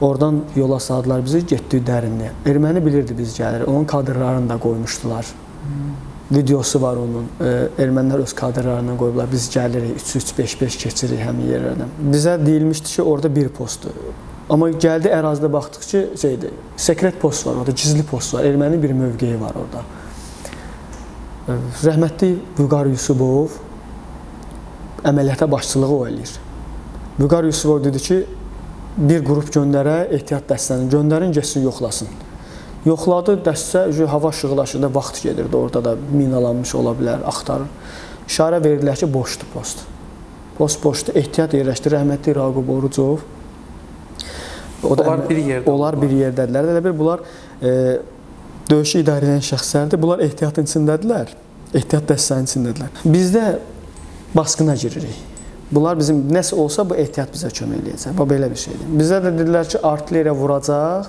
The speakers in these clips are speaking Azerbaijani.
Oradan yola saldılar bizi, getdik dərinliyə. Erməni bilirdi biz gəlir, onun kadrlarını da qoymuşdular. Videosu var onun, ermənilər öz kadrlarına qoyublar, biz gəlirik, 3-3-5-5 keçirik həmin yerlərdən. Bizə deyilmişdi ki, orada bir postdur. Amma gəldi ərazidə baxdıq ki, sekret post var orada, gizli post var, erməni bir mövqeyi var orada. Rəhmətli Vüqar Yusubov əməliyyata başçılığı o eləyir. Vüqar Yusubov dedi ki, bir qrup göndərə, ehtiyat dəstəni göndərin, getsin, yoxlasın. Yoxladı, dəstə hava işıqlaşırdı, vaxt gedirdi, orada da minalanmış ola bilər, axtarır. İşarə verdilər ki, boşdur post. Post boşdur, ehtiyat yerləşdi, rəhmətli Raqub Orucov. Onlar bir yerdə. Onlar bir yerdədirlər. Elə bir bunlar döyüşü idarə edən şəxslərdir. Bunlar ehtiyatın içindədirlər, ehtiyat dəstənin içindədirlər. Bizdə baskına giririk. Bunlar bizim nəsə olsa bu ehtiyat bizə kömək eləyəcək. Bu belə bir şeydir. Bizə də dedilər ki, artilleriya vuracaq.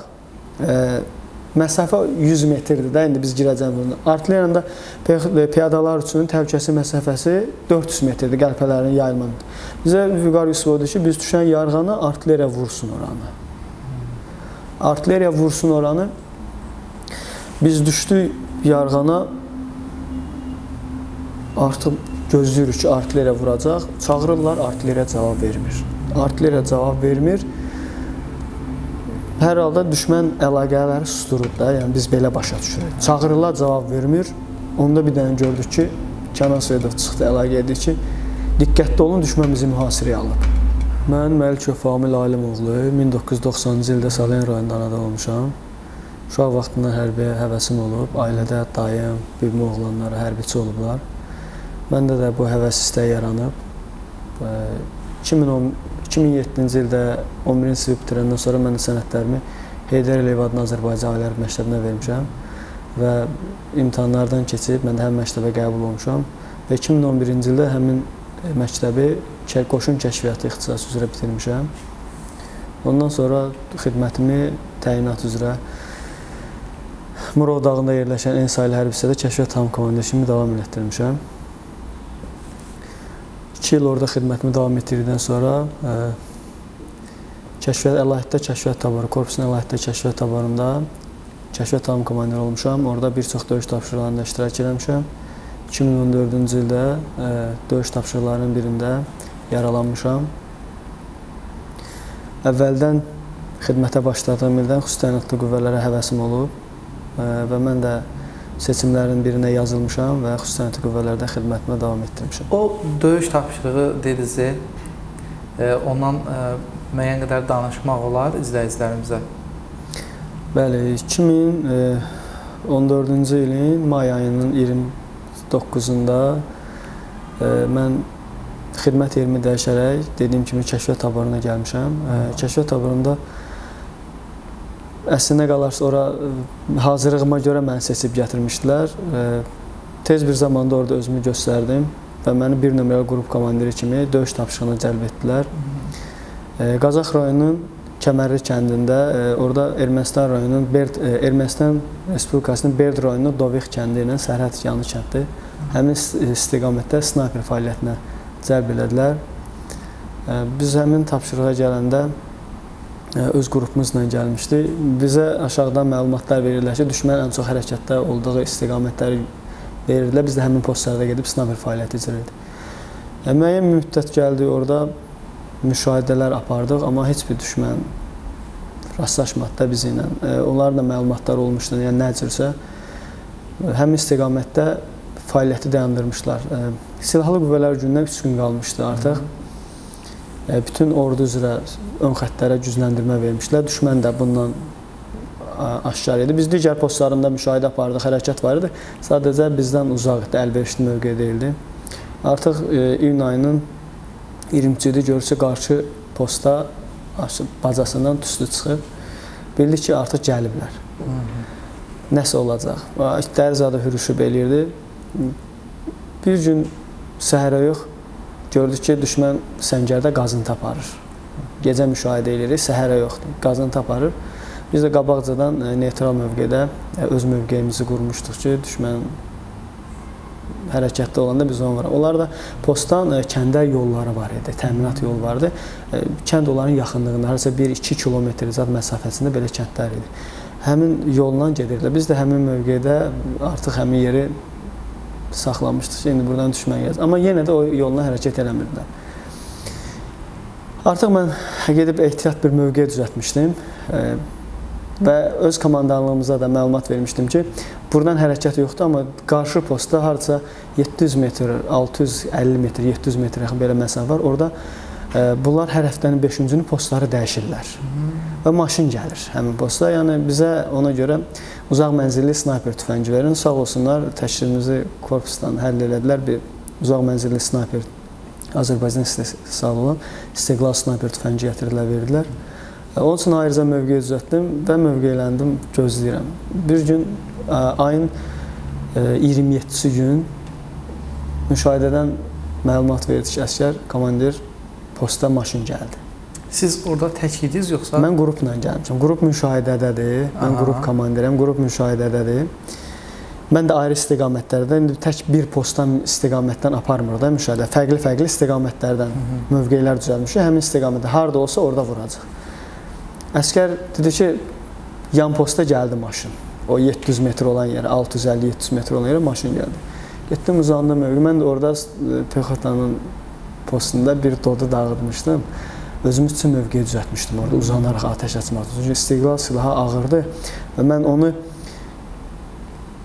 Məsafə 100 metrdir də, indi biz girəcəyik bunu. Artilleriyanın da piyadalar üçün təhlükəsizlik məsafəsi 400 metrdir, qəlpələrin yayılmanıdır. Bizə Vüqar Yusubov dedi ki, biz düşən yarğanı artilleriya vursun oranı. Artilleriya vursun oranı. Biz düşdük yarğana, artıq gözləyirik ki, artilleriya vuracaq. Çağırırlar, artilleriya cavab vermir. Artilleriya cavab vermir. Hər halda düşmən əlaqələri susturub da, yəni biz belə başa düşürük. Çağırırlar, cavab vermir. Onda bir dənə gördük ki, Kənan Seyidov çıxdı, əlaqə edir ki, diqqətli olun, düşmən bizi mühasirəyə alıb. Mən Məlikov Famil Alimoğlu, 1990-cı ildə Salyan rayonunda anadan olmuşam. Uşaq vaxtından hərbiyə həvəsim olub, ailədə dayım, bibim oğlanları hərbiçi olublar. Məndə də bu həvəs istəyi yaranıb. 2007-ci ildə 11-ci sinif bitirəndən sonra mən də sənədlərimi Heydər Əliyev adına Azərbaycan Ali Hərbi Məktəbinə vermişəm və imtahanlardan keçib mən də həmin məktəbə qəbul olmuşam və 2011-ci ildə həmin məktəbi qoşun kəşfiyyatı ixtisası üzrə bitirmişəm. Ondan sonra xidmətimi təyinat üzrə Murad dağında yerləşən Ensaylı hərbi hissədə kəşfiyyat tam komandir kimi davam etdirmişəm. 2 il orada xidmətimi davam etdirdikdən sonra əlahiddə kəşfiyyat taboru, korpusun əlahiddə kəşfiyyat taborunda kəşfiyyat tam komandir olmuşam. Orada bir çox döyüş tapşırıqlarında iştirak etmişəm. 2014-cü ildə döyüş tapşırıqlarının birində yaralanmışam. Əvvəldən xidmətə başladığım ildən xüsusi təyinatlı qüvvələrə həvəsim olub və mən də seçimlərin birinə yazılmışam və xüsusi təyinatlı qüvvələrdə xidmətimə davam etdirmişəm. O döyüş tapşırığı dediniz, ondan müəyyən qədər danışmaq olar izləyicilərimizə. Bəli, 2014-cü ilin may ayının 29-unda mən xidmət yerimi dəyişərək, dediyim kimi, kəşfiyyat taboruna gəlmişəm. Kəşfiyyat taborunda əslində qalarsa, ora hazırlığıma görə məni seçib gətirmişdilər. Tez bir zamanda orada özümü göstərdim və məni bir nömrəli qrup komandiri kimi döyüş tapşırığına cəlb etdilər. Qazax rayonunun Kəmərli kəndində, orada Ermənistan Respublikasının Berd rayonunun Dovix kəndi ilə sərhəd yanı kənddir. Həmin istiqamətdə snayper fəaliyyətinə cəlb elədilər. Biz həmin tapşırığa gələndə öz qrupumuzla gəlmişdi. Bizə aşağıdan məlumatlar verirlər ki, düşmən ən çox hərəkətdə olduğu istiqamətləri verirdilər. Biz də həmin postlarda gedib snayper fəaliyyəti icra etdik. Müəyyən müddət gəldik, orada müşahidələr apardıq, amma heç bir düşmən rastlaşmadı da bizi ilə. Onların da məlumatlar olmuşdu, yəni nə cürsə. Həmin istiqamətdə fəaliyyəti dayandırmışlar. Silahlı qüvvələr gündən 3 gün qalmışdı artıq. Bütün ordu üzrə ön xəttlərə gücləndirmə vermişlər. Düşmən də bundan aşkar idi. Biz digər postlarında müşahidə apardıq, hərəkət var idi. Sadəcə bizdən uzaq idi, əlverişli mövqe deyildi. Artıq iyun ayının 23-cü görürsə qarşı posta bacasından tüstü çıxıb. Bildik ki, artıq gəliblər. Nəsə olacaq. İtləri zadı hürüşüb eləyirdi. Bir gün səhərə yox, gördük ki, düşmən səngərdə qazıntı aparır. Gecə müşahidə edirik, səhərə yoxdur, qazıntı aparır. Biz də qabaqcadan neytral mövqedə öz mövqeyimizi qurmuşduq ki, düşmən hərəkətdə olanda biz onu vuraq. Onlar da postdan kəndə yolları var idi, təminat yolu vardı. Kənd onların yaxınlığında, harasa 1-2 kilometr zad məsafəsində belə kəndlər idi. Həmin yolla gedirdilər. Biz də həmin mövqedə artıq həmin yeri saxlamışdıq. İndi buradan düşməyəcəyik. Amma yenə də o yolla hərəkət eləmirdilər. Artıq mən gedib ehtiyat bir mövqe düzəltmişdim. Və öz komandanlığımıza da məlumat vermişdim ki, buradan hərəkət yoxdur, amma qarşı postda harca 700 metr, 650 metr, 700 metr yaxın belə məsafə var. Orada bunlar hər həftənin 5-cü günü postları dəyişirlər və maşın gəlir həmin posta. Yəni bizə ona görə uzaq mənzilli snayper tüfəngi verin. Sağ olsunlar, təşkilimizi korpusdan həll elədilər. Bir uzaq mənzilli snayper, Azərbaycan istehsalı olan İstiqlal snayper tüfəngi gətirdilər, verdilər. Onun üçün ayrıca mövqeyi düzəltdim və mövqeyləndim, gözləyirəm. Bir gün, ayın 27-ci gün müşahidədən məlumat verdi ki, əskər, komandir, posta maşın gəldi. Siz orada tək idiniz yoxsa? Mən qrupla gəlmişəm. Qrup müşahidədədir, mən qrup komandirəm, qrup müşahidədədir. Mən də ayrı istiqamətlərdə, indi tək bir postdan istiqamətdən aparmır da müşahidə. Fərqli istiqamətlərdən mövqeylər düzəlmişik. Həmin istiqamətdə harada olsa orada vuracaq. Əskər dedi ki, yan posta gəldi maşın. O 700 metr olan yerə, 650-700 metr olan yerə maşın gəldi. Getdim, uzandım mövqe. Mən də orada pexotanın postunda bir dodu dağıtmışdım. Özümüz üçün mövqeyi düzəltmişdim orada, uzanaraq atəş açmaq. Çünki istiqlal silahı ağırdı və mən onu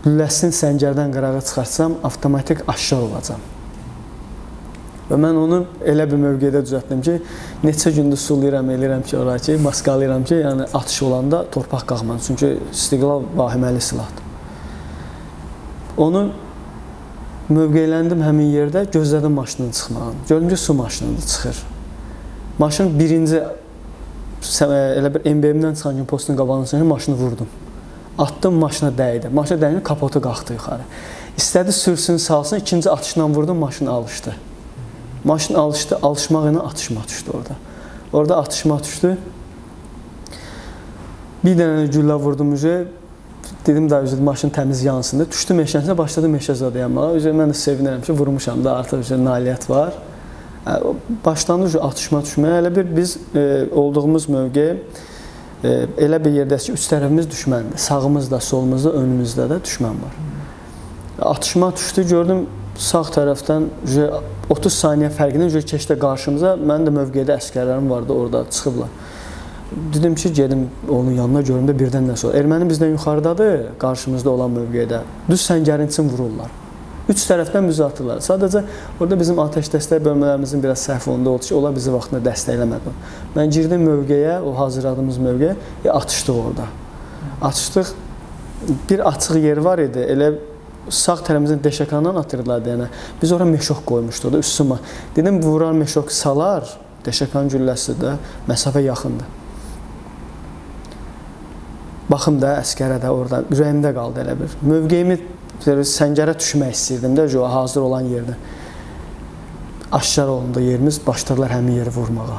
lüləsini səngərdən qırağa çıxartsam, avtomatik aşağı olacam. Və mən onu elə bir mövqedə düzəltdim ki, neçə gündür sulayıram, eləyirəm ki, oraya ki, maskalayıram ki, yəni atış olanda torpaq qalmadı. Çünki istiqlal vahiməli silahdır. Onu mövqeyləndim həmin yerdə, gözlədim maşının çıxmağını. Gördüm ki, su maşınıdır, çıxır. Maşın birinci, elə bir MBM-dən çıxan kimi postun qabağına çıxan kimi maşını vurdum. Atdım, maşına dəydi. Maşına dəyince kapotu qalxdı yuxarı. İstədi sürsün, salsın, ikinci atışla vurdum, maşın alışdı. Maşın alışdı, alışmaq ilə atışma düşdü orada. Orada atışma düşdü. Bir dənə güllə vurdum, dedim da maşın təmiz yansındı. Düşdüm meşəsinə, başladım meşəzada yanmağa. Mən də sevinirəm ki, vurmuşam da, artıq nailiyyət var. Başlandı atışma düşməyə. Elə bir biz olduğumuz mövqe elə bir yerdədir ki, üç tərəfimiz düşməndir. Sağımızda, solumuzda, önümüzdə də düşmən var. Atışma düşdü, gördüm sağ tərəfdən 30 saniyə fərqinə keçdi qarşımıza. Mənim də mövqedə əskərlərim vardı, orada çıxıblar. Dedim ki, gedim onun yanına, görüm də birdən nə sonra. Erməni bizdən yuxarıdadır, qarşımızda olan mövqedə. Düz səngərin üçün vururlar. Üç tərəfdən bizi atırlar. Sadəcə orada bizim atəş dəstək bölmələrimizin biraz səhv onda oldu ki, onlar bizi vaxtında dəstəkləmədi. Mən girdim mövqeyə, o hazırladığımız mövqeyə, atışdıq orada. Atışdıq, bir açıq yer var idi, elə sağ tərəfimizin deşəkandan atırdılar deyənə. Biz oraya meşok qoymuşduq da, üstüma. Dedim, vurar meşok salar, deşəkan gülləsi də, məsafə yaxındır. Baxım da, əskərə də orada, ürəyimdə qaldı elə bir. Mövqeyimi səngərə düşmək istəyirdim də, hazır olan yerdə. Aşağı olunda yerimiz, başladılar həmin yeri vurmağa.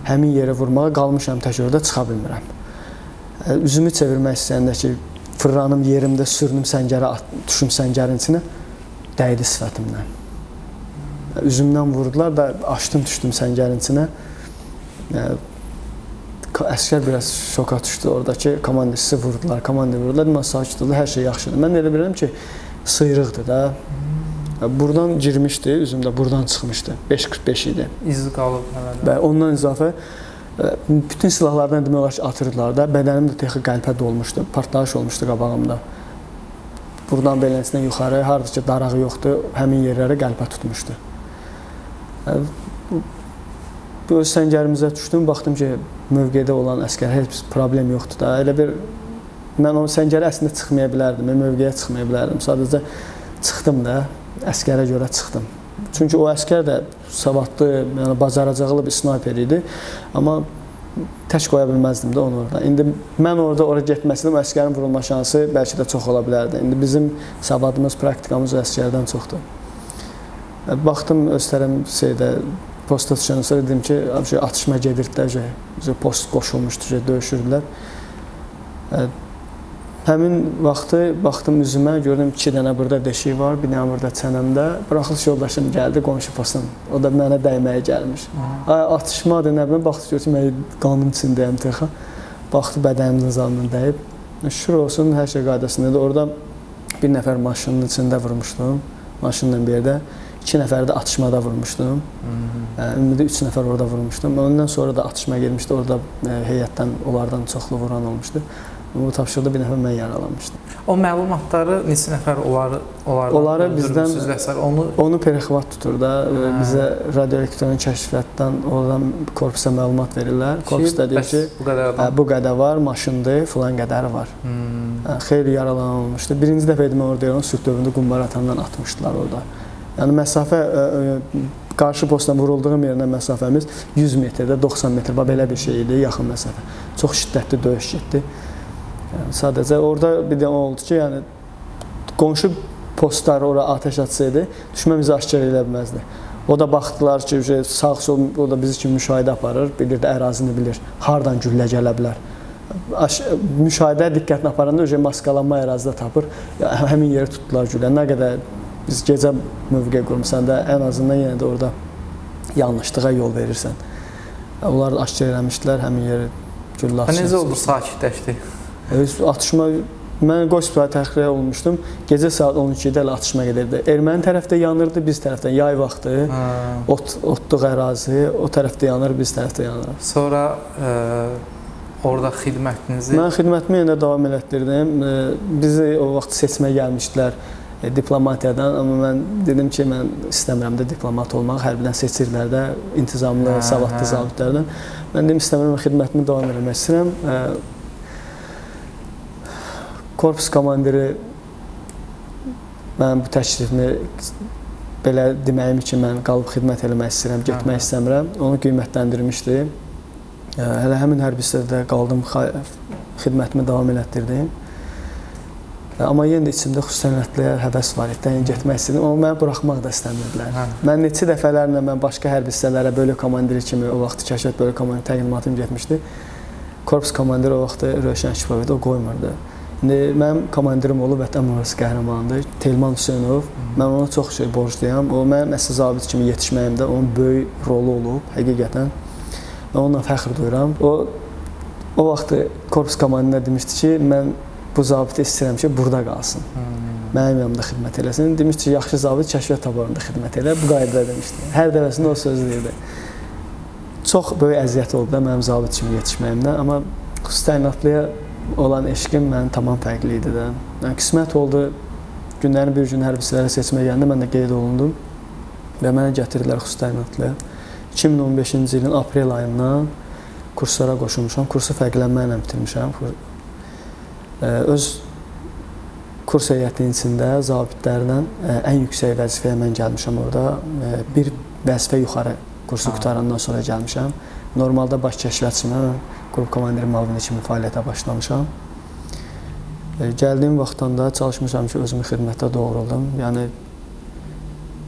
Həmin yeri vurmağa qalmışam tək orada, çıxa bilmirəm. Üzümü çevirmək istəyəndə ki, fırlanım yerimdə, sürünüm səngərə, düşüm səngərin içinə, dəydi sifətimdən. Üzümdən vurdular da, açdım, düşdüm səngərin içinə. Əskər biraz şoka düşdü oradakı, komandirisi vurdular, mən sakit oldu, hər şey yaxşıdır. Mən elə bilirəm ki, sıyrıqdır da. Buradan girmişdi, üzümdə buradan çıxmışdı, 5.45 idi. İzi qalıb hələ. Və ondan izafə, bütün silahlardan demək olar ki, atırdılar da, bədənim də texi qəlpə dolmuşdu, partlayış olmuşdu qabağımda. Buradan beləsinə yuxarı, harada ki, darağı yoxdur, həmin yerlərə qəlpə tutmuşdu. Öz səngərimizə düşdüm, baxdım ki, mövqedə olan əskər heç problem yoxdur da. Elə bir, mən o səngərə əslində çıxmaya bilərdim, mən mövqeyə çıxmaya bilərdim. Sadəcə çıxdım da, əskərə görə çıxdım. Çünki o əskər də savadlı, yəni bacaracaqlı bir snayper idi. Amma tək qoya bilməzdim də onu orada. İndi mən orada getməsində əskərin vurulma şansı bəlkə də çox ola bilərdi. İndi bizim savadımız, praktikamız o əskərdən çoxdur. Baxdım, öz tərəm posta düşəndən sonra dedim ki, atışma gedirdi də, post qoşulmuşdu, döyüşürdülər. Həmin vaxtı baxdım üzümə, gördüm 2 dənə burada deşik var, bir dənə burada çənəmdə. Buraxılış yoldaşım gəldi, qonşu posun. O da mənə dəyməyə gəlmiş. Atışmadır, nə bilim, baxdı gördüm, mən qanın içindəyəm texə. Baxdı bədənimin zalından dəyib. Şükür olsun, hər şey qaydasındadır. Orada bir nəfər maşının içində vurmuşdum, maşınla bir yerdə. 2 nəfəri də atışmada vurmuşdum. Ümumi 3 nəfər orada vurmuşdum. Ondan sonra da atışma gelmişdi. Orada heyətdən onlardan çoxlu vuran olmuşdu. Bu tapşırıqda bir nəfər mən yaralanmışdım. O məlumatları neçə nəfər onları bizdən onu perexvat tutur da, bizə radioelektronik kəşfiyyatdan oradan korpusa məlumat verirlər. Korpus da deyir ki, bu qədər var, maşındır, filan qədəri var. Xeyli yaralanan olmuşdu. Birinci dəfə idi mən orada sülh dövründə qumbara atandan atmışdılar orada. Yəni məsafə qarşı postdan vurulduğum yerindən məsafəmiz 100 metrdə 90 metr, belə bir şey idi, yaxın məsafə. Çox şiddətli döyüş getdi. Yəni, sadəcə orada bir də oldu ki, yəni qonşu postlar ora atəş açsaydı, düşmən bizi aşkar edə bilməzdi. O da baxdılar ki, sağ-sol o da bizi kimi müşahidə aparır, bilir də ərazini bilir, hardan güllə gələ bilər. Müşahidə diqqətlə aparanda maskalanma ərazidə tapır, həmin yeri tutdular güllə. Nə qədər biz gecə mövqe qurmuşsan da, ən azından yenə də orada yanlışlığa yol verirsən. Onlar aşkar eləmişdilər, həmin yeri güllə açmışlar. Necə oldu, sakitləşdi? Atışma, mən Qospilaya təxliyə olmuşdum. Gecə saat 12-də elə atışma gedirdi. Erməni tərəfdə yanırdı, biz tərəfdən yay vaxtı, otluq ərazi, o tərəfdə yanır, biz tərəfdə yanır. Sonra orada xidmətinizi? Mən xidmətimi yenə davam elətdirdim. Bizi o vaxt seçmə gəlmişdilər diplomatiyadan, amma mən dedim ki, mən istəmirəm də diplomat olmaq, hərbidən seçirlər də, intizamlı, savadlı zabitlərdən. Mən dedim, istəmirəm, xidmətimi davam eləmək istəyirəm. Korpus komandiri mən bu təklifimi belə deməyim ki, mən qalıb xidmət eləmək istəyirəm, getmək istəmirəm, onu qiymətləndirmişdi. Hələ həmin hərbi hissədə qaldım, xidmətimi davam elətdirdim. Amma yenə də içimdə xüsusiyyətliyə həvəs var idi, yəni getmək istədim, amma məni buraxmaq da istəmirdilər. Mən neçə dəfələrlə mən başqa hərbi hissələrə bölük komandiri kimi, o vaxt kəşfiyyat bölük komandiri təqdimatım getmişdi. Korpus komandiri o vaxt Rövşən Şipov idi, o qoymurdu. Mənim komandirim olub Vətən Müharibəsi qəhrəmanıdır, Telman Hüseynov. Mən ona çox şey borcluyam. O mənim əsl zabit kimi yetişməyimdə onun böyük rolu olub, həqiqətən. Mən onunla fəxr duyuram. O vaxt korpus komandirinə demişdi ki, mən bu zabiti istəyirəm ki, burada qalsın. Mənim yanımda xidmət eləsin. Demişdi ki, yaxşı zabit kəşfiyyat taborunda xidmət elə. Bu qaydada demişdi. Hər dəfəsində o söz deyirdi. Çox böyük əziyyət oldu da mənim zabit kimi yetişməyimdə. Amma xüsusi təyinatlıya olan eşqim mənim tamam fərqli idi də. Yəni, qismət oldu, günlərin bir gün hərbi hissələrə seçmə gələndə mən də qeyd olundum və mənə gətirdilər xüsusi təyinatlıya. 2015-ci ilin aprel ayından kurslara qoşulmuşam. Kursu fərqlənməklə bitirmişəm. Öz kurs heyətinin içində zabitlərdən ən yüksək vəzifəyə mən gəlmişəm orada. Bir vəzifə yuxarı kursu qutarandan sonra gəlmişəm. Normalda baş kəşfiyyatçımı, qrup komandiri müavini kimi fəaliyyətə başlamışam. Gəldiyim vaxtdan da çalışmışam ki, özümü xidmətdə doğruldum. Yəni,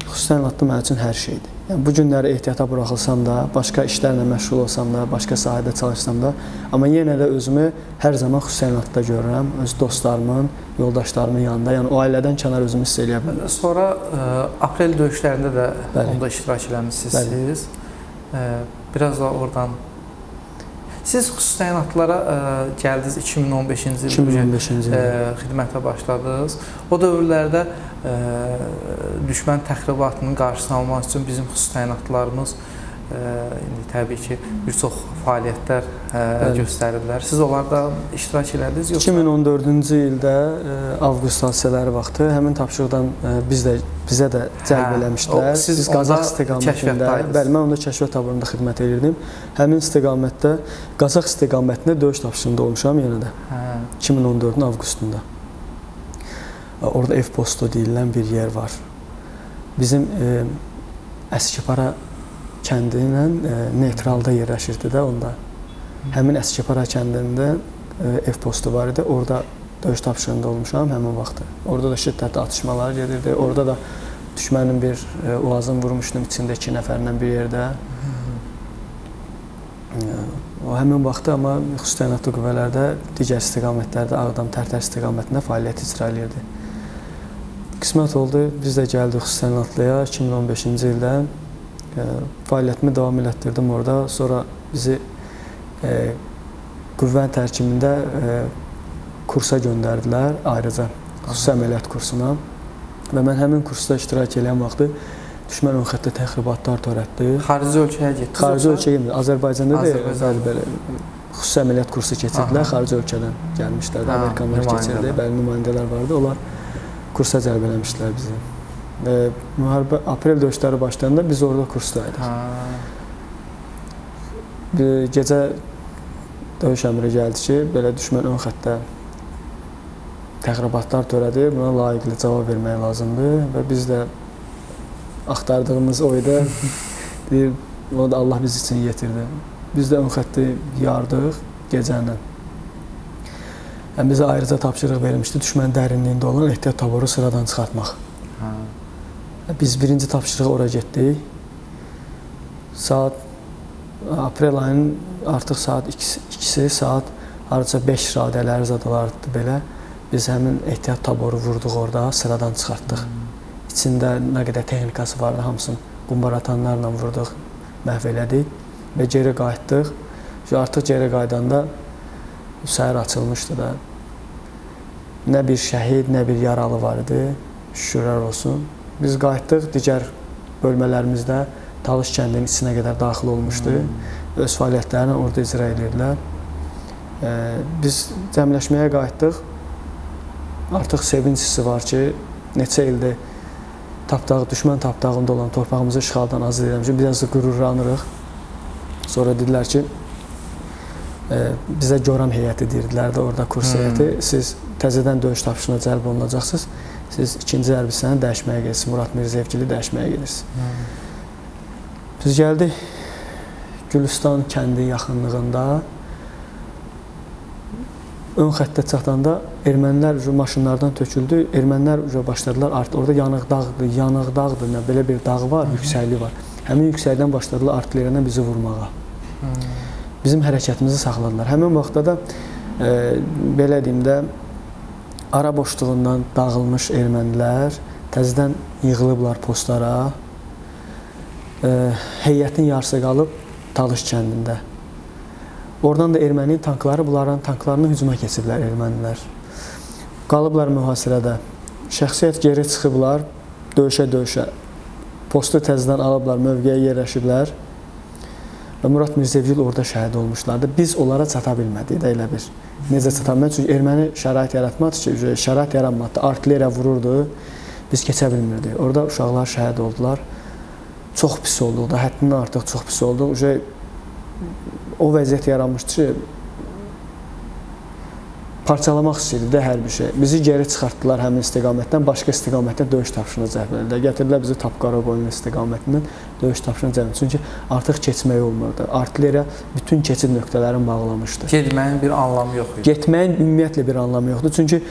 xüsusi təyinatlı mənim üçün hər şeydir. Yəni, bu günləri ehtiyata buraxılsam da, başqa işlərlə məşğul olsam da, başqa sahədə çalışsam da, amma yenə də özümü hər zaman xüsusi təyinatda görürəm, öz dostlarımın, yoldaşlarımın yanında, yəni o ailədən kənar özümü hiss eləyə bilirəm. Sonra aprel döyüşlərində də onda iştirak eləmişsiniz. Biraz da oradan... Siz xüsusi təyinatlara gəldiniz 2015-ci il xidmətə başladınız. O dövrlərdə düşmən təxribatının qarşısını almaq üçün bizim xüsusi təyinatlarımız təbii ki, bir çox fəaliyyətlər göstərirlər. Siz onlarda iştirak elədiniz? 2014-cü ildə avqust hadisələri vaxtı həmin tapşırıqdan bizə də cəlb eləmişdilər. Biz Qazax istiqamətində, bəli, mən onda kəşfiyyat taborunda xidmət edirdim. Həmin istiqamətdə, Qazax istiqamətində döyüş tapşırığında olmuşam yenə də, 2014-ün avqustunda. Orada ev postu deyilən bir yer var. Bizim Əskipara kəndi ilə neytralda yerləşirdi də onda. Həmin Əskipara kəndində ev postu var idi. Orada döyüş tapşırığında olmuşam həmin vaxtı. Orada da şiddətli atışmalar gedirdi. Orada da düşmənin bir uazını vurmuşdum içində 2 nəfərlə bir yerdə. O həmin vaxtda amma xüsusi təyinatlı qüvvələrdə digər istiqamətlərdə Ağdam, Tərtər istiqamətində fəaliyyət icra edirdi. Qismət oldu, biz də gəldik xüsusi təyinatlıya 2015-ci ildə. Fəaliyyətimi davam elətdirdim orada. Sonra bizi qüvvənin tərkibində kursa göndərdilər, ayrıca xüsusi əməliyyat kursuna. Və mən həmin kursda iştirak edən vaxtı düşmən ön xəttə təxribatlar törətdi. Xarici ölkəyə getdiniz? Xarici ölkəyə getdim. Azərbaycanda da belə xüsusi əməliyyat kursu keçirdilər. Xarici ölkədən gəlmişlərdi, Amerikanlar keçirdi, bəli nümayəndələr vardı. Onlar kursa cəlb eləmişdilər bizi. Müharibə aprel döyüşləri başlayanda biz orada kursdaydıq. Gecə döyüş əmri gəldi ki, belə düşmən ön xəttə təxribatlar törədir, buna layiqli cavab vermək lazımdır və biz də axtardığımız oyda deyir, o da Allah biz üçün yetirdi. Biz də ön xətti yardıq gecəni. Bizə ayrıca tapşırıq verilmişdi, düşmənin dərinliyində olan ehtiyat taboru sıradan çıxartmaq. Biz birinci tapşırığı ora getdik. Saat aprel ayının artıq saat 2-si, saat hardasa 5 radələri zadalardı belə. Biz həmin ehtiyat taboru vurduq orada, sıradan çıxartdıq. İçində nə qədər texnikası vardı, hamısını qumbaratanlarla vurduq, məhv elədik və geri qayıtdıq. Artıq geri qayıdanda səhər açılmışdı da. Nə bir şəhid, nə bir yaralı var idi, şükürlər olsun. Biz qayıtdıq, digər bölmələrimizdə Talış kəndinin içinə qədər daxil olmuşdu. Öz fəaliyyətlərini orada icra edirdilər. Biz cəmləşməyə qayıtdıq. Artıq sevinç hissi var ki, neçə ildir düşmən tapdağında olan torpağımızı işğaldan azad edilmişik. Biraz da qürurlanırıq. Sonra dedilər ki, bizə Goran heyəti deyirdilər də orada kurs heyəti. Siz təzədən döyüş tapışına cəlb olunacaqsınız. Siz ikinci hərbi hissəni dəyişməyə gedirsiniz. Murad Mirzəyevgili dəyişməyə gedirsiniz. Biz gəldik Gülüstan kəndi yaxınlığında. Ön xəttə çatanda ermənilər maşınlardan töküldü. Ermənilər başladılar artıq. Orada yanıq dağdır, belə bir dağ var, yüksəkliyi var. Həmin yüksəkdən başladılar artilleriyadan bizi vurmağa. Bizim hərəkətimizi saxladılar. Həmin vaxtda da belə deyim də ara boşluğundan dağılmış ermənilər təzədən yığılıblar postlara. Heyətin yarısı qalıb Talış kəndində. Oradan da erməni tankları bunların tanklarına hücuma keçiblər ermənilər. Qalıblar mühasirədə. Şəxsiyyət geri çıxıblar, döyüşə-döyüşə. Postu təzədən alıblar, mövqeyə yerləşiblər. Və Murad Mirzəyevgil orada şəhid olmuşlardı. Biz onlara çata bilmədik də elə bir. Necə çata bilmədik? Çünki erməni şərait yaratmadı ki, şərait yaranmadı. Artilleriya vururdu, biz keçə bilmirdik. Orada uşaqlar şəhid oldular. Çox pis olduq da, həddindən artıq çox pis olduq. O vəziyyət yaranmışdı ki, parçalamaq istəyirdi də hər bir şey. Bizi geri çıxartdılar həmin istiqamətdən, başqa istiqamətdən döyüş tapışına cəlb edildilər. Gətirdilər bizi Tapqaraqoyun istiqamətindən döyüş tapışına cəlb edildilər. Çünki artıq keçmək olmurdu. Artilleriya bütün keçid nöqtələrini bağlamışdı. Getməyin bir anlamı yox idi. Getməyin ümumiyyətlə bir anlamı yoxdur. Çünki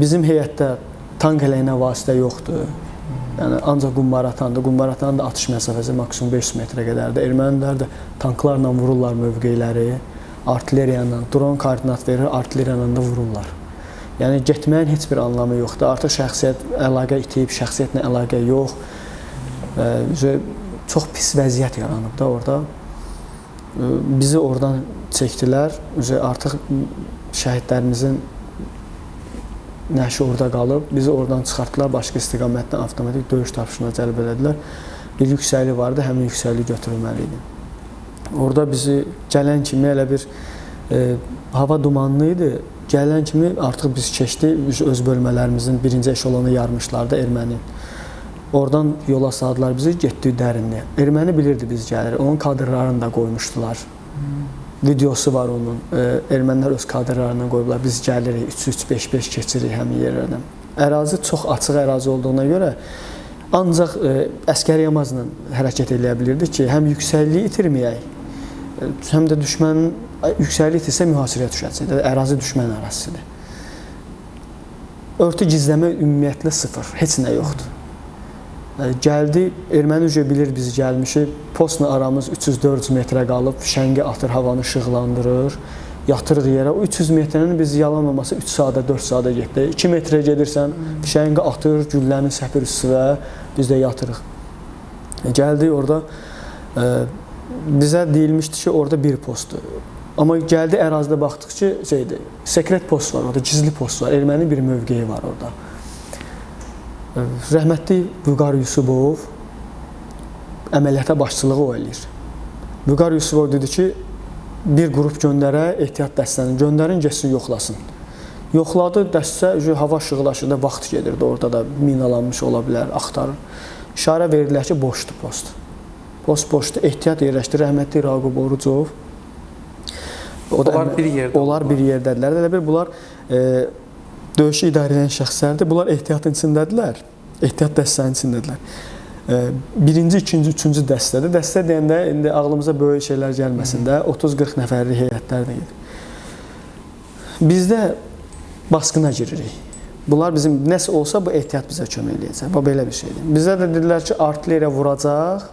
bizim heyətdə tank əleyhinə vasitə yoxdur. Yəni ancaq qumbaratandır. Qumbaratanın da atış məsafəsi maksimum 500 metrə qədərdir. Ermənilər də tanklarla vururlar mövqeləri, artilleriyanla, dron koordinat verir, artilleriyanla da vururlar. Yəni getməyin heç bir anlamı yoxdur. Artıq şəxsiyyət əlaqə itib, şəxsiyyətlə əlaqə yox. Çox pis vəziyyət yaranıb da orada. Bizi oradan çəkdilər. Artıq şəhidlərimizin nəşi orada qalıb, bizi oradan çıxartdılar, başqa istiqamətdən avtomatik döyüş tapışına cəlb elədilər. Bir yüksəklik vardı, həmin yüksəkliyi götürülməli idi. Orada bizi gələn kimi elə bir hava dumanlı idi. Gələn kimi artıq biz keçdik, öz bölmələrimizin birinci eşelonu yarmışlardı erməni. Oradan yola saldılar bizi, getdik dərinliyə. Erməni bilirdi biz gəlir, onun kadrlarını da qoymuşdular. Videosu var onun. Ermənilər öz kadrlarına qoyublar. Biz gəlirik, 3-3-5-5 keçirik həmin yerlərdən. Ərazi çox açıq ərazi olduğuna görə ancaq əskəri yamazla hərəkət edə bilirdik ki, həm yüksəkliyi itirməyək, həm də düşmənin yüksəkliyi itirsə mühasirəyə düşəcək. Ərazi düşmən ərazisidir. Örtü gizləmə ümumiyyətlə sıfır, heç nə yoxdur. Gəldi, erməni ücə bilir biz gəlmişik, postla aramız 300-400 metrə qalıb, fişəngi atır, havanı işıqlandırır, yatırıq yerə. O 300 metrənin biz yalan olmasa 3 saata, 4 saata getdi. 2 metrə gedirsən, fişəngi atır, gülləni səpir üstüvə, biz də yatırıq. Gəldi orada, bizə deyilmişdi ki, orada bir postdur. Amma gəldi ərazidə baxdıq ki, sekret post var orada, gizli post var, erməni bir mövqeyi var orada. Rəhmətli Vüqar Yusubov əməliyyata başçılığı o eləyir. Vüqar Yusubov dedi ki, bir qrup göndərə, ehtiyat dəstəni göndərin, getsin, yoxlasın. Yoxladı, dəstə hava işıqlaşırdı, vaxt gedirdi, orada da minalanmış ola bilər, axtarır. İşarə verdilər ki, boşdur post. Post boşdur, ehtiyat yerləşdi, rəhmətli Raqub Orucov. Onlar bir yerdədirlər. Elə bir bunlar döyüşü idarə edən şəxslərdir. Bunlar ehtiyatın içindədirlər. Ehtiyat dəstənin içindədirlər. Birinci, ikinci, üçüncü dəstədir. Dəstə deyəndə indi ağlımıza böyük şeylər gəlməsin də 30-40 nəfərli heyətlər də gedir. Bizdə basqına giririk. Bunlar bizim nəsə olsa bu ehtiyat bizə kömək eləyəcək. Bu belə bir şeydir. Bizə də dedilər ki, artilleriya vuracaq.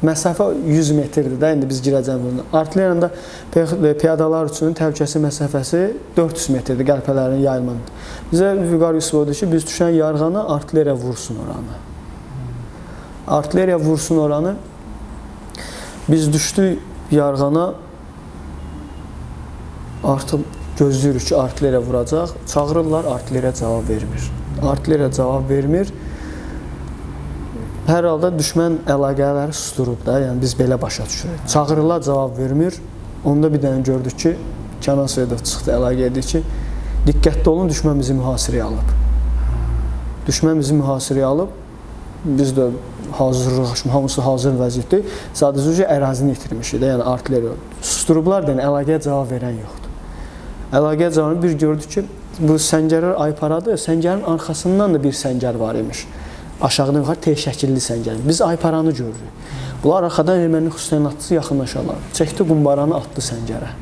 Məsafə 100 metrdir də, indi biz girəcəyik bunu. Artilleriyanın da piyadalar üçün təhlükəsizlik məsafəsi 400 metrdir, qəlpələrin yayılmanın. Bizə Vüqar Yusubov deyir ki, biz düşən yarğana artilleriya vursun oranı. Artilleriya vursun oranı. Biz düşdük yarğana, artıq gözləyirik ki, artilleriya vuracaq. Çağırırlar, artilleriya cavab vermir. Artilleriya cavab vermir. Hər halda düşmən əlaqələri susturub da, yəni biz belə başa düşürük. Çağırırlar, cavab vermir. Onda bir dənə gördük ki, Kənan Soyadov çıxdı, əlaqə edir ki, diqqətli olun, düşmən bizi mühasirəyə alıb. Düşmən bizi mühasirəyə alıb, biz də hazırlıq, hamısı hazır vəziyyətdir. Sadəcə ərazini itirmişik də, yəni artilleriya. Susturublar da, yəni əlaqəyə cavab verən yoxdur. Əlaqəyə cavabını bir gördük ki, bu səngərlər ayparadır, səngərin arxasından da bir səngər var imiş. Aşağıdan yuxarı T şəkilli səngər. Biz ayparanı görürük. Bunlar arxadan erməni xüsusiyyətçisi yaxınlaşarlar. Çəkdi qumbaranı, atdı səngərə.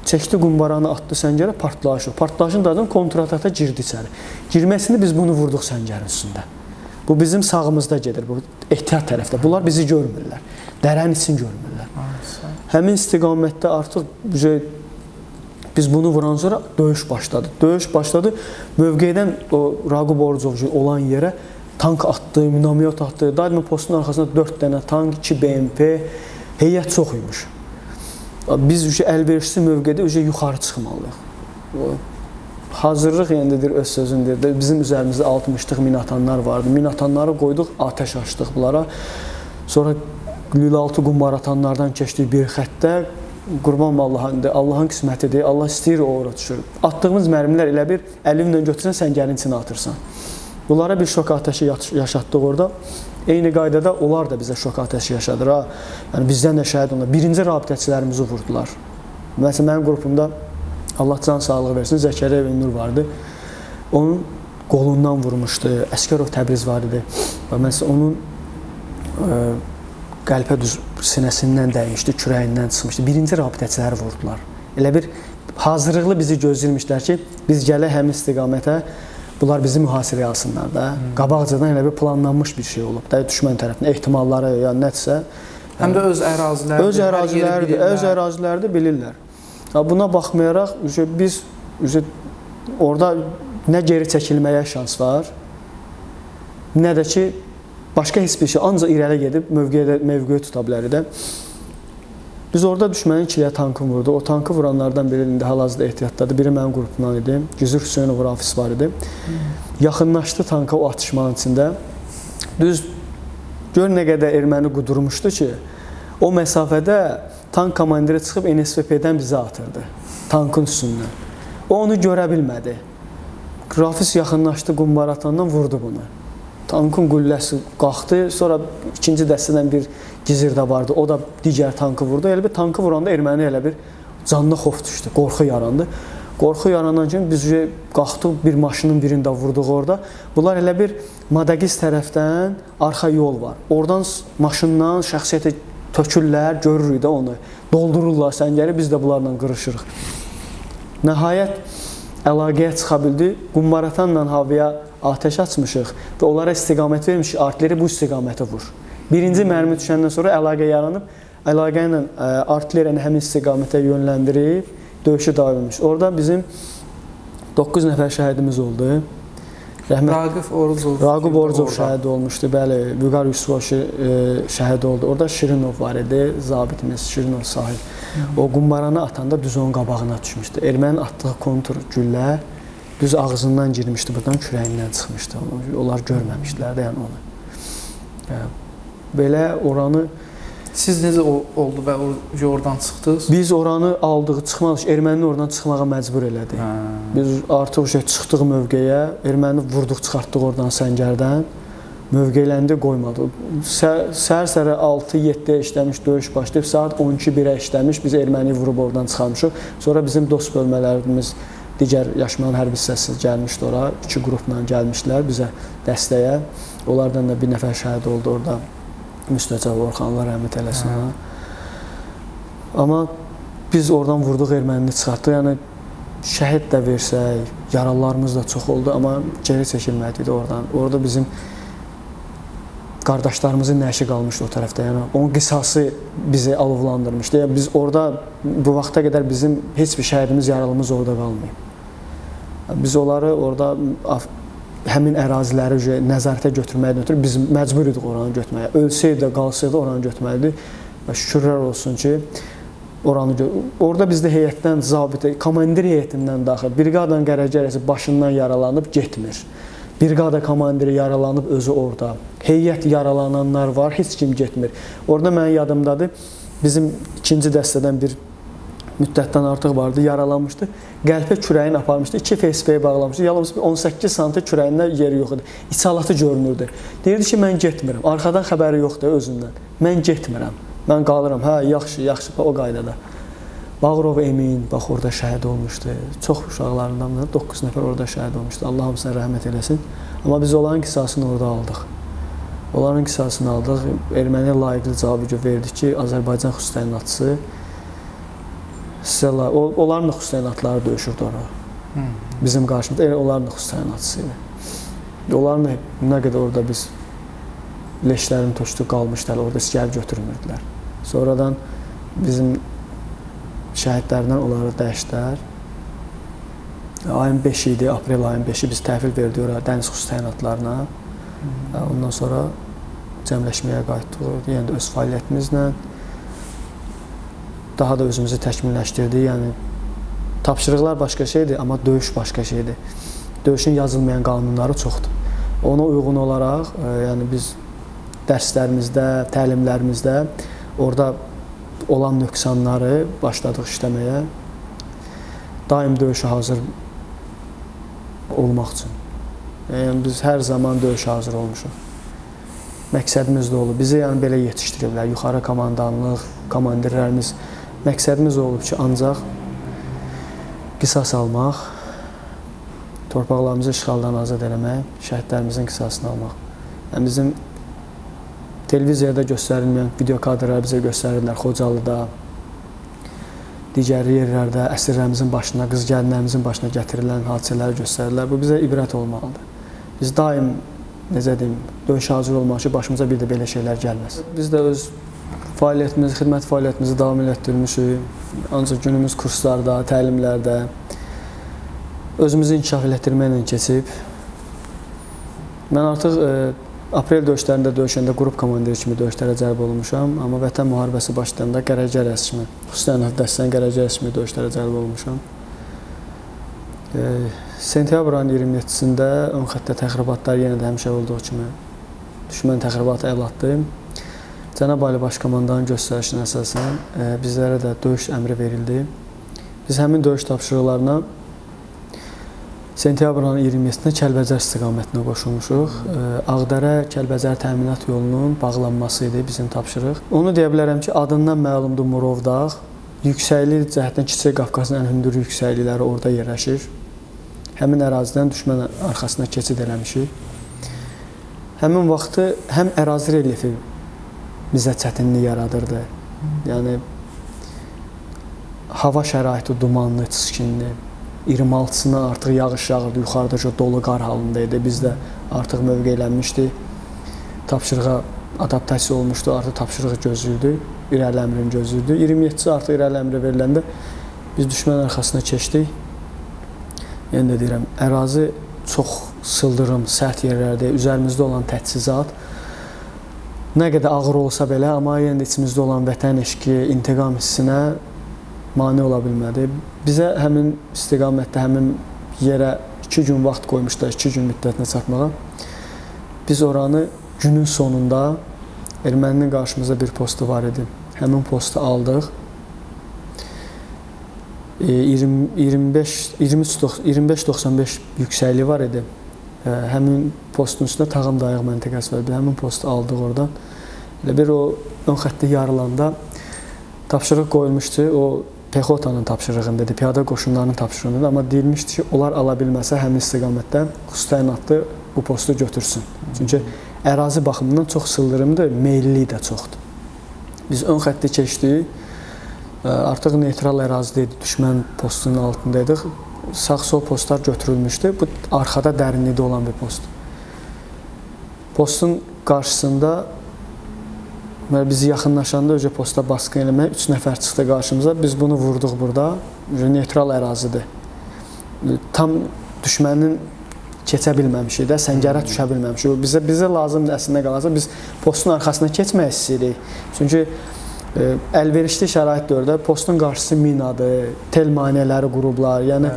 Çəkdi qumbaranı, atdı səngərə, partlayış o. Partlayışın dadın kontratata girdi içəri. Girməsini biz bunu vurduq səngərin üstündə. Bu bizim sağımızda gedir, bu ehtiyat tərəfdə. Bunlar bizi görmürlər. Dərən için görmürlər. Həmin istiqamətdə artıq biz bunu vuran sonra döyüş başladı. Döyüş başladı. Mövqedən o Raqub Orucov olan yerə tank atdı, minamyot atdı. Daima postun arxasında 4 dənə tank, 2 BMP, heyət çox imiş. Biz əlverişli mövqedə yuxarı çıxmalıyıq. Hazırlıq yendidir, öz sözündür. Bizim üzərimizdə 60-lıq minatanlar vardı. Minatanları qoyduq, atəş açdıq bunlara. Sonra lülaltı qumbar atanlardan keçdik bir xəttə. Qurban Allahın qismətidir, Allah istəyir o ora düşür. Atdığımız mərmilər elə bir əlinlə götürsən, səngərin içinə atırsan. Bunlara bir şok ateşi yaşatdıq orada. Eyni qaydada onlar da bizə şok ateşi yaşadır. Yəni bizdən də şəhid onlar. Birinci rabitəçilərimizi vurdular. Məsələn, mənim qrupumda Allah can sağlığı versin, Zəkəriyyev Nur vardı. Onun qolundan vurmuşdu. Əskərov Təbriz var idi. Məsələn, onun qəlpə düz sinəsindən dəymişdi, kürəyindən çıxmışdı. Birinci rabitəçiləri vurdular. Elə bir hazırlıqlı bizi gözləyirmişlər ki, biz gələk həmin istiqamətə, bunlar bizi mühasirəyə alsınlar da. Qabaqcadan elə bir planlanmış bir şey olub da, düşmən tərəfindən ehtimalları, ya nədirsə. Həm də öz əraziləridir. Öz ərazilərdə bilirlər. Buna baxmayaraq, biz orada nə geri çəkilməyə şans var, nə də ki, başqa heç bir şey, ancaq irəli gedib mövqeyi tuta bilər də. Biz orada düşmənin 2 tankı vurdu. O tankı vuranlardan biri indi hal-hazırda ehtiyatdadır. Biri mənim qrupumdan idi. Güzür Hüseynov Rafis var idi. Yaxınlaşdı tanka o atışmanın içində. Düz gör nə qədər erməni qudurmuşdu ki, o məsafədə tank komandiri çıxıb NSVP-dən bizə atırdı. Tankın üstündən. O onu görə bilmədi. Rafis yaxınlaşdı, qumbar atandan vurdu bunu. Tankın qülləsi qalxdı, sonra ikinci dəstədən bir gizirdə vardı, o da digər tankı vurdu. Elə bir tankı vuranda erməni elə bir canına xof düşdü, qorxu yarandı. Qorxu yaranan kimi biz qalxdıq, bir maşının birində vurduq orada. Bunlar elə bir Madagiz tərəfdən arxa yol var. Oradan maşından şəxsiyyətə tökürlər, görürük də onu. Doldururlar səngəri, biz də bunlarla qırışırıq. Nəhayət əlaqəyə çıxa bildi. Qumbaratanla havaya atəş açmışıq və onlara istiqamət vermişik, artilleri bu istiqamətə vur. Birinci mərmi düşəndən sonra əlaqə yaranıb, əlaqə ilə artilleriyanı həmin istiqamətə yönləndirib döyüşü davam etmiş. Orada bizim 9 nəfər şəhidimiz oldu. Raqib Orucov şəhid olmuşdu, bəli, Vüqar Yusufov şəhid oldu. Orada Şirinov var idi, zabitimiz Şirinov Sahil. O qumbaranı atanda düz onun qabağına düşmüşdü. Ermənin atdığı kontur güllə düz ağzından girmişdi, buradan kürəyindən çıxmışdı. Onlar görməmişdilər də yəni onu. Belə oranı... Siz necə oldu və oradan çıxdınız? Biz oranı aldıq, çıxmadıq. Erməni oradan çıxmağa məcbur elədik. Biz artıq çıxdıq mövqeyə, erməni vurduq, çıxartdıq oradan səngərdən. Mövqeyləndi, qoymadı. Səhər-səhərə 6-7-yə işləmiş, döyüş başlayıb, saat 12-1-ə işləmiş, biz erməniyi vurub oradan çıxarmışıq. Sonra bizim dost bölmələrimiz, digər Yaşmanın hərbi hissəsi gəlmişdi ora, 2 qrupla gəlmişlər bizə dəstəyə. Onlardan da bir nəfər şəhid oldu orada. Müstəcab Orxanlar rəhmət eləsin. Amma biz oradan vurduq, ermənini çıxartdıq. Yəni şəhid də versək, yaralılarımız da çox oldu, amma geri çəkilmədi oradan. Orada bizim qardaşlarımızın nəşi qalmışdı o tərəfdə. Yəni onun qisası bizi alovlandırmışdı. Yəni biz orada bu vaxta qədər bizim heç bir şəhidimiz, yaralımız orada qalmayıb. Biz onları orada həmin əraziləri nəzarətə götürməkdən ötürü biz məcbur idik oranı götürməyə. Ölsəydi də, qalsaydı oranı götürməlidir. Və şükürlər olsun ki, orada bizdə heyətdən zabitə, komandir heyətindən daxil, briqadanın qərəcərəsi başından yaralanıb getmir. Briqada komandiri yaralanıb özü orada. Heyət yaralananlar var, heç kim getmir. Orada mənim yadımdadır, bizim 2-ci dəstədən bir müddətdən artıq vardı, yaralanmışdı. Qəlpə kürəyini aparmışdı, 2 FSP-yə bağlamışdı. Yalnız 18 sm kürəyində yeri yox idi. İçalatı görünürdü. Deyirdi ki, mən getmirəm. Arxadan xəbəri yoxdur özündən. Mən getmirəm. Mən qalıram. Hə, yaxşı, o qaydada. Bağırov Emin, bax orada şəhid olmuşdu. Çox uşaqlarından 9 nəfər orada şəhid olmuşdu. Allah hamısına rəhmət eləsin. Amma biz onların qisasını orada aldıq. Onların qisasını aldıq. Erməniyə layiqli cavabı verdi ki, Azərbaycan xüsusi təyinatçısı onların da xüsusi təyinatları döyüşürdü orada. Bizim qarşımızda onların da xüsusi təyinatçısı idi. Onların da nə qədər orada biz leşlərini tökdük, qalmışlar, orada gəlib götürmürdülər. Sonradan bizim şəhidlərdən onları dəyişdilər. Ayın 5 idi, aprel ayın 5-i biz təhvil verdik oraya dəniz xüsusi təyinatlarına. Ondan sonra cəmləşməyə qayıtdıq, yenə də öz fəaliyyətimizlə. Daha da özümüzü təkmilləşdirdik. Yəni, tapşırıqlar başqa şeydir, amma döyüş başqa şeydir. Döyüşün yazılmayan qanunları çoxdur. Ona uyğun olaraq, yəni biz dərslərimizdə, təlimlərimizdə orada olan nöqsanları başladıq işləməyə. Daim döyüşə hazır olmaq üçün. Yəni, biz hər zaman döyüşə hazır olmuşuq. Məqsədimiz də olub. Bizi yəni belə yetişdiriblər. Yuxarı komandanlıq, komandirlərimiz. Məqsədimiz olub ki, ancaq qisas almaq, torpaqlarımızı işğaldan azad eləmək, şəhidlərimizin qisasını almaq. Yəni, bizim televiziyada göstərilməyən video kadrları bizə göstərirlər Xocalıda, digər yerlərdə əsirlərimizin başına, qız gəlinlərimizin başına gətirilən hadisələri göstərirlər. Bu bizə ibrət olmalıdır. Biz daim, necə deyim, döyüşə hazır olmaq ki, başımıza bir də belə şeylər gəlməz. Biz də öz fəaliyyətimizi, xidmət fəaliyyətimizi davam elətdirmişik. Ancaq günümüz kurslarda, təlimlərdə özümüzü inkişaf elətdirməklə keçib. Mən artıq aprel döyüşlərində döyüşəndə qrup komandiri kimi döyüşlərə cəlb olmuşam. Amma Vətən müharibəsi başlayanda Qərəcə rəsmi, xüsusi təyinat dəstənin Qərəcə rəsmi döyüşlərə cəlb olmuşam. Sentyabrın 27-sində ön xəttdə təxribatlar yenə də həmişə olduğu kimi düşmən təxribatı əl atdı. Cənab Ali Başkomandanın göstərişinə əsasən bizlərə də döyüş əmri verildi. Biz həmin döyüş tapşırıqlarına sentyabrın 27-də Kəlbəcər istiqamətinə qoşulmuşuq. Ağdərə-Kəlbəcər təminat yolunun bağlanması idi bizim tapşırıq. Onu deyə bilərəm ki, adından məlumdur Murovdağ. Yüksəklik cəhətdən Kiçik Qafqazın ən hündür yüksəklikləri orada yerləşir. Həmin ərazidən düşmən arxasına keçid eləmişik. Həmin vaxtı həm ərazi relyefi bizə çətinlik yaradırdı. Yəni, hava şəraiti dumanlı, çiskinli. 26-sına artıq yağış yağırdı, yuxarıda dolu qar halında idi. Biz də artıq mövqeylənmişdik. Tapşırığa adaptasiya olmuşdu, artıq tapşırığı gözləyirdik, irəli əmrini gözləyirdik. 27-si artıq irəli əmri veriləndə biz düşmən arxasına keçdik. Yəni də deyirəm, ərazi çox sıldırım, sərt yerlərdə, üzərimizdə olan təchizat nə qədər ağır olsa belə, amma yenə də içimizdə olan vətən eşqi, intiqam hissinə mane ola bilmədi. Bizə həmin istiqamətdə, həmin yerə 2 gün vaxt qoymuşlar, 2 gün müddətinə çatmağa. Biz oranı günün sonunda erməninin qarşımızda bir postu var idi. Həmin postu aldıq. 25-95 yüksəkliyi var idi. Həmin postun üstündə Tağım Dayaq məntəqəsi var idi. Həmin postu aldıq oradan. Elə bir o ön xətti yarılanda tapşırıq qoyulmuşdu. O Pexotanın tapşırığındadır, piyada qoşunlarının tapşırığındadır. Amma deyilmişdi ki, onlar ala bilməsə həmin istiqamətdə xüsusi təyinatlı bu postu götürsün. Çünki ərazi baxımından çox sıldırımdır, meyilliyi də çoxdur. Biz ön xətti keçdik, artıq neytral ərazidə idi, düşmən postunun altındaydıq. Sağ-sol postlar götürülmüşdü, bu arxada dərinlikdə olan bir post. Postun qarşısında biz yaxınlaşanda öcə posta baskın eləmək 3 nəfər çıxdı qarşımıza. Biz bunu vurduq burada. Neytral ərazidir. Tam düşmənin keçə bilməmişik də, səngərə düşə bilməmişik. Bizə lazımdır əslində qalacaq. Biz postun arxasına keçmək istəyirik. Çünki əlverişli şərait dövrdə postun qarşısı minadır, tel maneələri qurublar. Yəni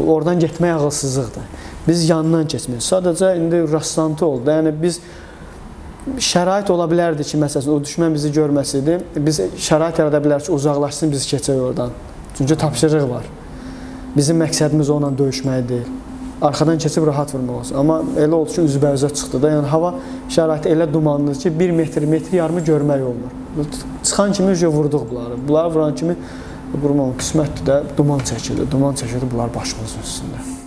oradan getmək ağılsızlıqdır. Biz yanından keçmirik. Sadəcə indi rastlantı oldu. Yəni biz şərait ola bilərdi ki, məsələn, o düşmən bizi görməsəydi, biz şərait yarada bilərik ki, uzaqlaşsın, biz keçək oradan. Çünki tapşırıq var. Bizim məqsədimiz onunla döyüşmək deyil. Arxadan keçib rahat vurmaq olsun. Amma elə oldu ki, üzbəüzə çıxdı da. Yəni hava şəraiti elə dumanlıdır ki, 1 metr yarımı görmək olmur. Çıxan kimi vurduq bunları. Bunları vuran kimi qismətdir də duman çəkildi. Duman çəkildi bunlar başımızın üstündə.